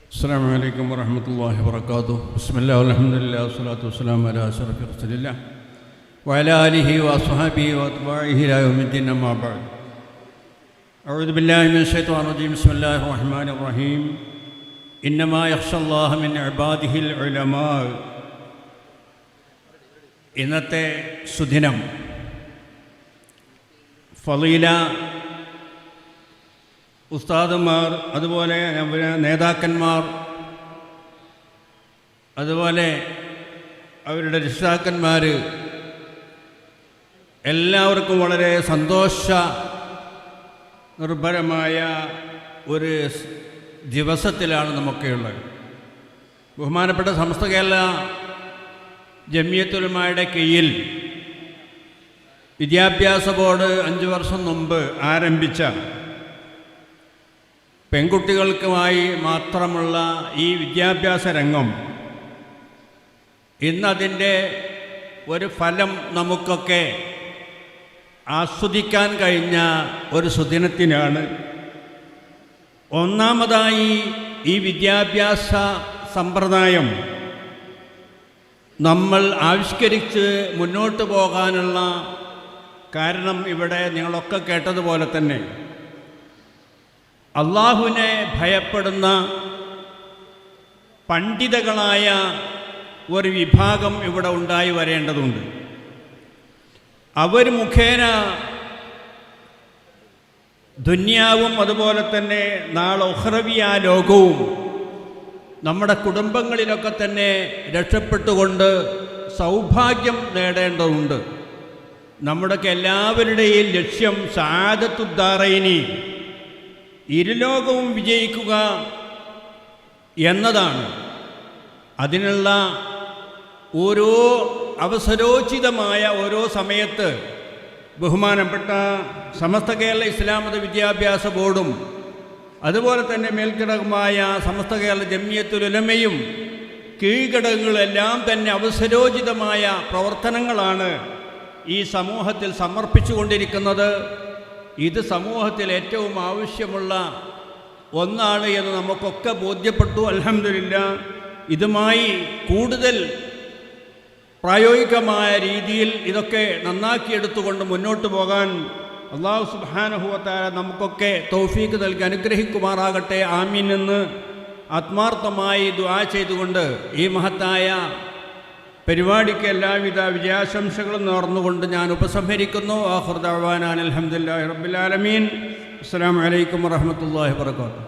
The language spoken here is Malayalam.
السلام عليكم ورحمة الله وبركاته. بسم الله والحمد لله والصلاة والسلام على أشرف رسول الله وعلى آله وأصحابه وأتباعه إلى يوم الدين. أما بعد. أعوذ بالله من الشيطان الرجيم. بسم الله الرحمن الرحيم. إنما يخشى الله من عباده العلماء. ഇന്നത്തെ സുദിനം ഫളീല ഉസ്താദുമാർ, അതുപോലെ നേതാക്കന്മാർ, അതുപോലെ അവരുടെ രക്ഷിതാക്കന്മാർ, എല്ലാവർക്കും വളരെ സന്തോഷ നിർഭരമായ ഒരു ദിവസത്തിലാണ് നമുക്കുള്ളത്. ബഹുമാനപ്പെട്ട സമസ്ത കേരള ജമിയത്തുൽ ഉലമയുടെ കീഴിൽ വിദ്യാഭ്യാസ ബോർഡ് 5 വർഷം മുമ്പ് ആരംഭിച്ച പെൺകുട്ടികൾക്കുമായി മാത്രമുള്ള ഈ വിദ്യാഭ്യാസ രംഗം ഇന്നതിൻ്റെ ഒരു ഫലം നമുക്കൊക്കെ ആസ്വദിക്കാൻ കഴിഞ്ഞ ഒരു സുദിനത്തിനാണ്. ഒന്നാമതായി ഈ വിദ്യാഭ്യാസ സമ്പ്രദായം നമ്മൾ ആവിഷ്കരിച്ച് മുന്നോട്ട് പോകാനുള്ള കാരണം ഇവിടെ നിങ്ങളൊക്കെ കേട്ടതുപോലെ തന്നെ അള്ളാഹുവിനെ ഭയപ്പെടുന്ന പണ്ഡിതകളായ ഒരു വിഭാഗം ഇവിടെ ഉണ്ടായി വരേണ്ടതുണ്ട്. അവർ മുഖേന ദുന്യാവും അതുപോലെ തന്നെ നാളെ ഉഖ്റവിയ ലോകവും നമ്മുടെ കുടുംബങ്ങളിലൊക്കെ തന്നെ രക്ഷപ്പെട്ടുകൊണ്ട് സൗഭാഗ്യം നേടേണ്ടതുണ്ട്. നമ്മുടെയൊക്കെ എല്ലാവരുടെയും ലക്ഷ്യം സആദത്തുദ്ദാറൈനി, ഇരുലോകവും വിജയിക്കുക എന്നതാണ്. അതിനുള്ള ഓരോ അവസരോചിതമായ ഓരോ സമയത്ത് ബഹുമാനപ്പെട്ട സമസ്ത കേരള ഇസ്ലാം മത വിദ്യാഭ്യാസ ബോർഡും അതുപോലെ തന്നെ മേൽഘടകമായ സമസ്ത കേരള ജമിയത്തുൽ ഉലമയും കീഴ്ഘടകങ്ങളെല്ലാം തന്നെ അവസരോചിതമായ പ്രവർത്തനങ്ങളാണ് ഈ സമൂഹത്തിൽ സമർപ്പിച്ചു കൊണ്ടിരിക്കുന്നത്. ഇത് സമൂഹത്തിൽ ഏറ്റവും ആവശ്യമുള്ള ഒന്നാണ് എന്ന് നമുക്കൊക്കെ ബോധ്യപ്പെട്ടു. അൽഹംദുലില്ലാഹ്. ഇതുമായി കൂടുതൽ പ്രായോഗികമായ രീതിയിൽ ഇതൊക്കെ നന്നാക്കിയെടുത്തുകൊണ്ട് മുന്നോട്ട് പോകാൻ അല്ലാഹു സുബ്ഹാനഹു വ തആല നമുക്കൊക്കെ തൗഫീഖ് നൽകി അനുഗ്രഹിക്കുമാറാകട്ടെ. ആമീൻ എന്ന് ആത്മാർത്ഥമായി ദുആ ചെയ്തുകൊണ്ട് ഈ മഹത്തായ പരിപാടിക്ക് എല്ലാവിധ വിജയാശംസകളും നേർന്നുകൊണ്ട് ഞാൻ ഉപസംഹരിക്കുന്നു. ആഖിറു ദഅ്വാനാ അൽഹംദുലില്ലാഹി റബ്ബിൽ ആലമീൻ. അസ്സലാമു അലൈക്കും വറഹ്മത്തുള്ളാഹി വബറകാതുഹു.